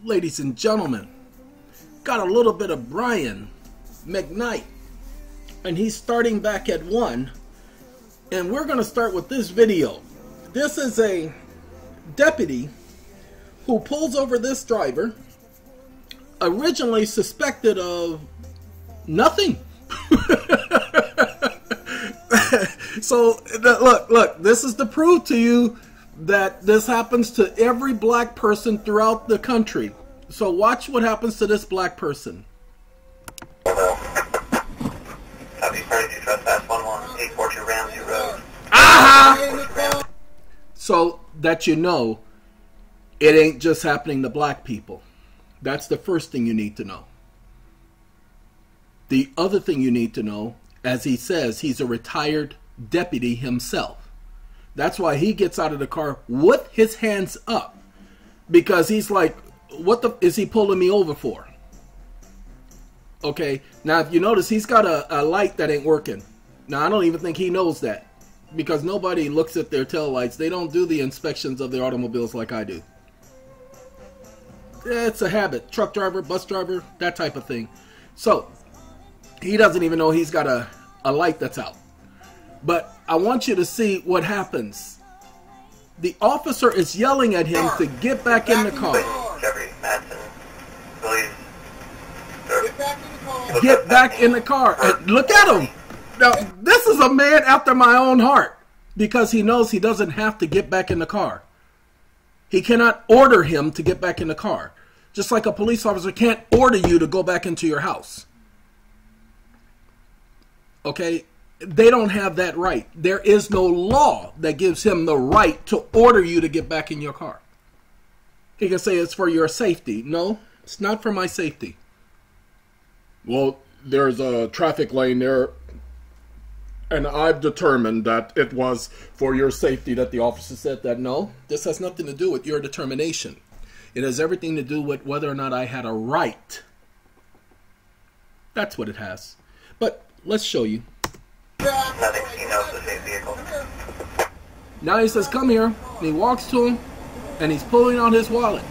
ladies and gentlemen, got a little bit of Brian McKnight, and he's starting back at 1, and we're going to start with this video. This is a deputy who pulls over this driver, originally suspected of nothing. So look, this is to prove to you that this happens to every black person throughout the country. So watch what happens to this black person. Aha! So that you know, it ain't just happening to black people. That's the first thing you need to know. The other thing you need to know, as he says, he's a retired deputy himself. That's why he gets out of the car with his hands up, because he's like, what the is he pulling me over for? Okay, now if you notice, he's got a light that ain't working. Now I don't even think he knows that, because nobody looks at their tail lights. They don't do the inspections of their automobiles like I do. It's a habit. Truck driver, bus driver, that type of thing. So he doesn't even know he's got a light that's out. But I want you to see what happens. The officer is yelling at him to get back in the car. Get back in the car. And look at him. Now, this is a man after my own heart, because he knows he doesn't have to get back in the car. He cannot order him to get back in the car. Just like a police officer can't order you to go back into your house. Okay? They don't have that right. There is no law that gives him the right to order you to get back in your car. He can say it's for your safety. No, it's not for my safety. Well, there's a traffic lane there, and I've determined that it was for your safety that the officer said that. No, this has nothing to do with your determination. It has everything to do with whether or not I had a right. That's what it has. But let's show you. Now he says, come here. And he walks to him, and he's pulling out his wallet.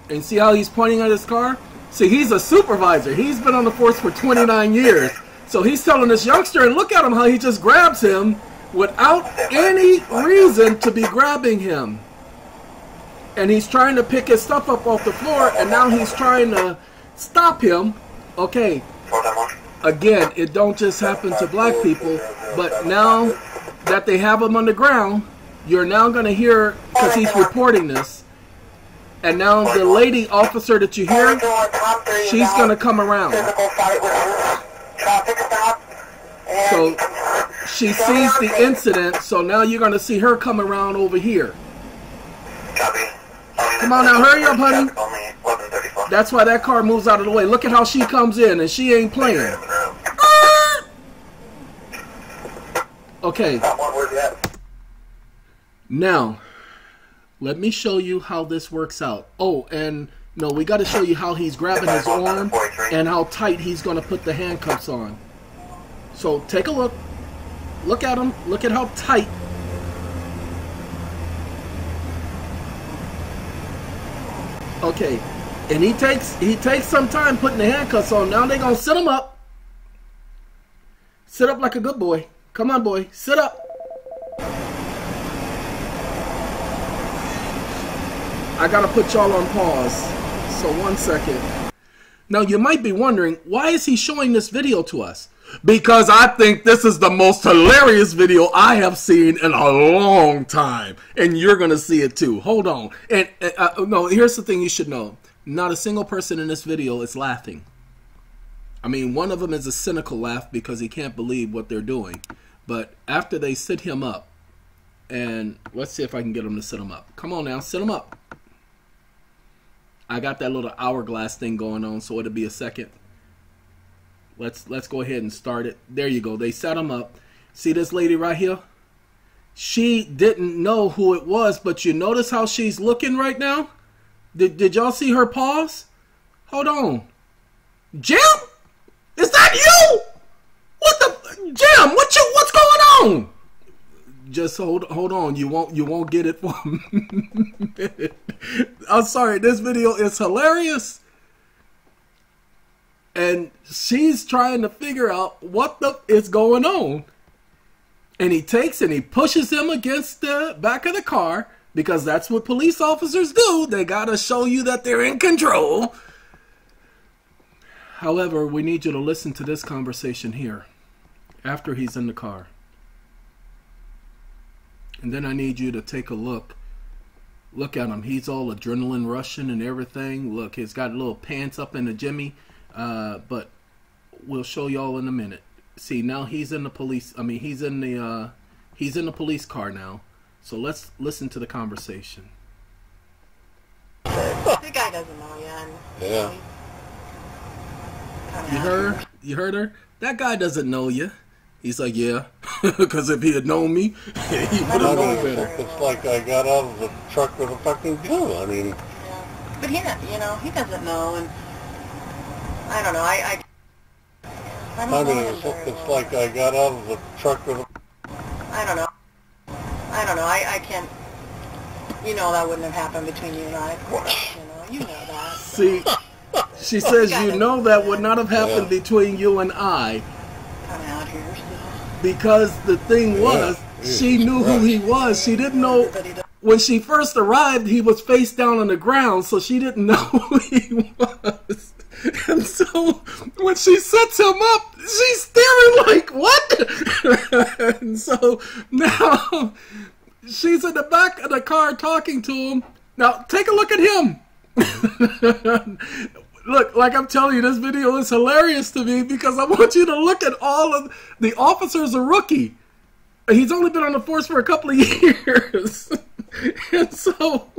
And see how he's pointing at his car? See, he's a supervisor. He's been on the force for 29 years. So he's telling this youngster, and look at him, how he just grabs him without any reason to be grabbing him. And he's trying to pick his stuff up off the floor, and now he's trying to stop him. Okay, again, it don't just happen to black people, but now that they have him on the ground, you're now going to hear, because he's reporting this, and now the lady officer that you hear, she's going to come around. So she sees the incident, so now you're going to see her come around over here. Come on now, hurry up, honey. That's why that car moves out of the way. Look at how she comes in, and she ain't playing. Okay. Now, let me show you how this works out. Oh, and no, we got to show you how he's grabbing his arm and how tight he's going to put the handcuffs on. So take a look. Look at him. Look at how tight. Okay. And he takes some time putting the handcuffs on. Now they're going to sit him up. Sit up like a good boy. Come on, boy. Sit up. I got to put y'all on pause. So 1 second. Now you might be wondering, why is he showing this video to us? Because I think this is the most hilarious video I have seen in a long time. And you're going to see it too. Hold on. And no, here's the thing you should know. Not a single person in this video is laughing. I mean, one of them is a cynical laugh because he can't believe what they're doing. But after they sit him up, and let's see if I can get him to sit him up. Come on now, sit him up. I got that little hourglass thing going on, so it'll be a second. Let's go ahead and start it. There you go. They sat him up. See this lady right here? She didn't know who it was, but you notice how she's looking right now? Did y'all see her pause? Hold on. Jim? Is that you? What the Jim, what's going on? Just hold on. You won't get it for a minute. I'm sorry. This video is hilarious. And she's trying to figure out what is going on. And he takes and he pushes him against the back of the car, because that's what police officers do. They gotta show you that they're in control. However, we need you to listen to this conversation here after he's in the car. And then I need you to take a look. Look at him. He's all adrenaline rushing and everything. Look, he's got little pants up in the jimmy. But we'll show y'all in a minute. See, now he's in the police. I mean, he's in the police car now. So let's listen to the conversation. The guy doesn't know yet. Yeah. You heard her? That guy doesn't know you. He's like, yeah, because if he had known me, he would have known better. It's like I got out of the truck with a fucking gun. I mean. Yeah. But he doesn't know, and I don't know. I mean, it's like I got out of the truck with a. I don't know. I can't. That wouldn't have happened between you and I. Of course, you know that. See, she says that would not have happened between you and I. Kind of out here. Because the thing was, she knew who he was. She didn't know, when she first arrived, he was face down on the ground, so she didn't know who he was. And so, when she sets him up, she's staring like, what? And so, now, she's in the back of the car talking to him. Now, take a look at him. Look, like I'm telling you, this video is hilarious to me because I want you to look at all of the officers. A rookie. He's only been on the force for a couple of years. And so,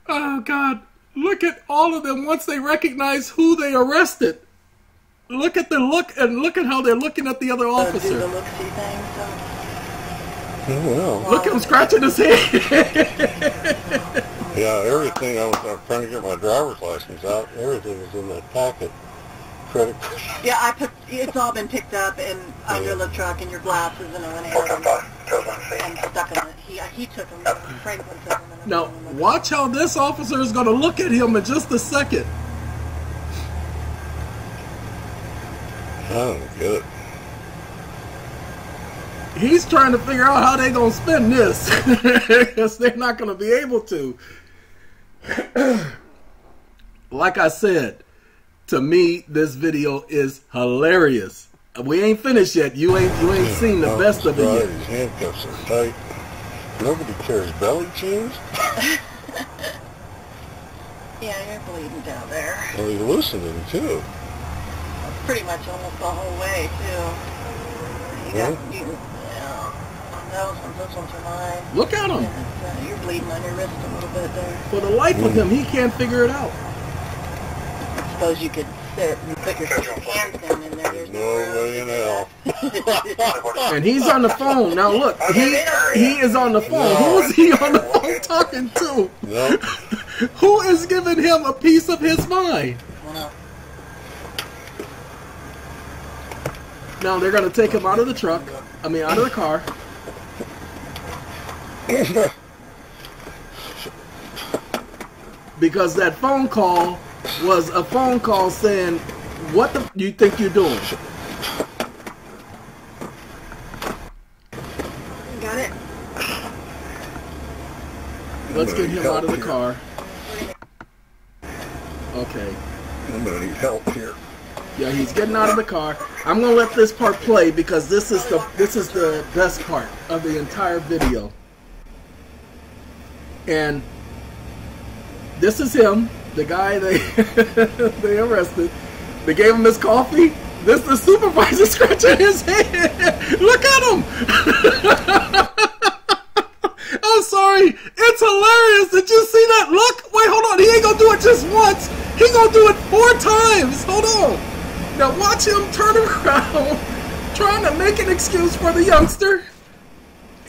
oh God, look at all of them once they recognize who they arrested. Look at the look, and look at how they're looking at the other officer. Do the look-see thing, Look at him scratching his head. Yeah, everything. I was trying to get my driver's license out. Everything was in that packet. Credit card. Yeah, it's all been picked up and under the truck, and your glasses and everything. And stuck in it. He took them. Franklin took them. Now, watch how this officer is going to look at him in just a second. I don't get it. He's trying to figure out how they're going to spend this. Because they're not going to be able to. Like I said, to me, this video is hilarious. We ain't finished yet. You ain't seen the best of it yet. His handcuffs are tight. Nobody carries belly chains. Yeah, you're bleeding down there. Well, he's loosening too. Pretty much almost the whole way too. Those ones are mine. Look at him. And, you're bleeding on your wrist a little bit there. For the life of him, he can't figure it out. I suppose you could sit and put your hands down in there. There's no way in hell. And he's on the phone. Now look, he is on the phone. Who is he on the phone talking to? No. Who is giving him a piece of his mind? Now they're going to take him out of the truck. I mean, out of the car. Because that phone call was a phone call saying, what the you think you're doing? Got it. Let's get him out of the car. Okay. I'm gonna need help here. Yeah, he's getting out of the car. I'm gonna let this part play because this is the best part of the entire video. And this is him, the guy they arrested. They gave him his coffee. This is the supervisor scratching his head. Look at him. I'm sorry. It's hilarious. Did you see that look? Wait, hold on. He ain't gonna do it just once. He gonna do it 4 times. Hold on. Now watch him turn around, trying to make an excuse for the youngster.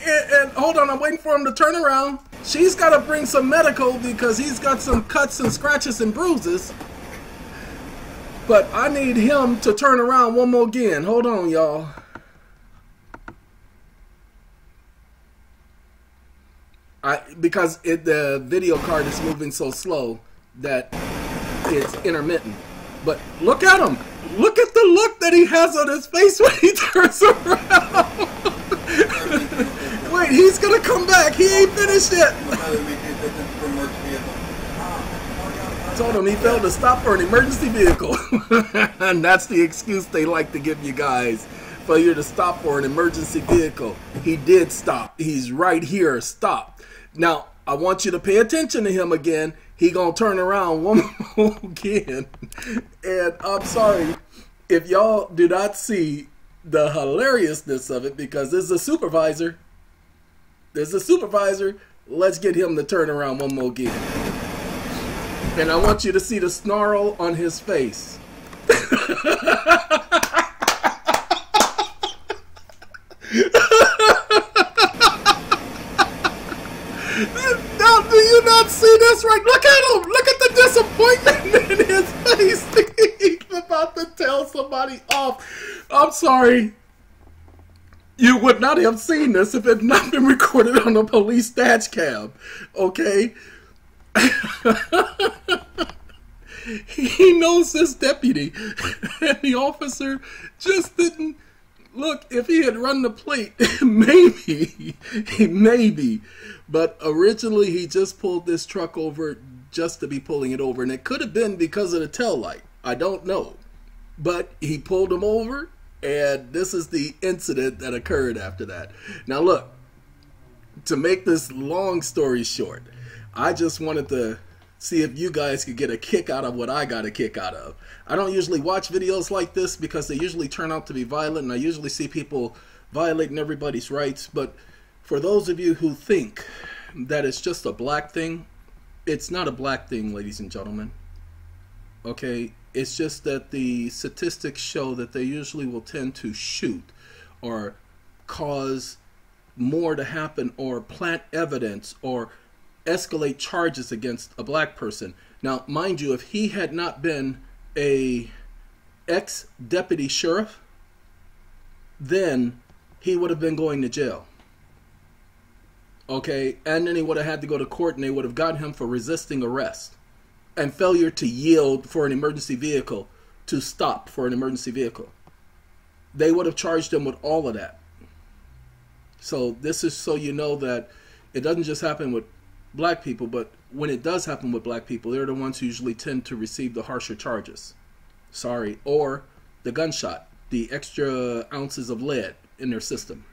And hold on, I'm waiting for him to turn around. She's got to bring some medical because he's got some cuts and scratches and bruises. But I need him to turn around one more again. Hold on, y'all. Because the video card is moving so slow that it's intermittent. But look at him. Look at the look that he has on his face when he turns around. Wait, he's going to come back. He ain't finished yet. Told him he failed to stop for an emergency vehicle. And that's the excuse they like to give you guys. Failure to stop for an emergency vehicle. He did stop. He's right here. Stop. Now, I want you to pay attention to him again. He gonna turn around one more again. And I'm sorry if y'all do not see the hilariousness of it, because there's a supervisor. There's a supervisor. Let's get him to turn around one more again. And I want you to see the snarl on his face. Now, do you not see this right? Look at him! Look at the disappointment in his face. He's about to tell somebody off. I'm sorry. You would not have seen this if it had not been recorded on a police dash cam. Okay? He knows this deputy. And the officer just didn't... Look, if he had run the plate, maybe. But originally, he just pulled this truck over just to be pulling it over. And it could have been because of the tail light. I don't know. But he pulled him over, and this is the incident that occurred after that. Now, look, to make this long story short, I just wanted to see if you guys could get a kick out of what I got a kick out of. I don't usually watch videos like this because they usually turn out to be violent, and I usually see people violating everybody's rights. But for those of you who think that it's just a black thing, it's not a black thing, ladies and gentlemen. Okay? It's just that the statistics show that they usually will tend to shoot or cause more to happen or plant evidence or escalate charges against a black person. Now, mind you, if he had not been a ex-deputy sheriff, then he would have been going to jail. Okay? And then he would have had to go to court, and they would have gotten him for resisting arrest and failure to yield for an emergency vehicle, to stop for an emergency vehicle. They would have charged him with all of that. So this is so you know that it doesn't just happen with black people, but when it does happen with black people, they're the ones who usually tend to receive the harsher charges. Sorry. Or the gunshot, the extra ounces of lead in their system.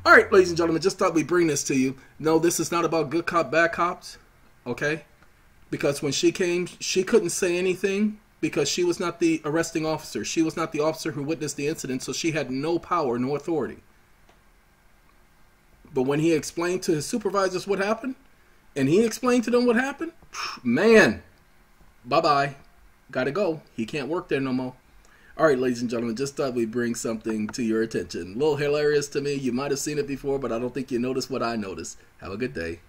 All right, ladies and gentlemen, just thought we'd bring this to you. No, this is not about good cop, bad cops, okay? Because when she came, she couldn't say anything because she was not the arresting officer. She was not the officer who witnessed the incident, so she had no power, no authority. But when he explained to his supervisors what happened, and he explained to them what happened, man, bye-bye. Gotta go. He can't work there no more. All right, ladies and gentlemen, just thought we'd bring something to your attention. A little hilarious to me. You might have seen it before, but I don't think you noticed what I noticed. Have a good day.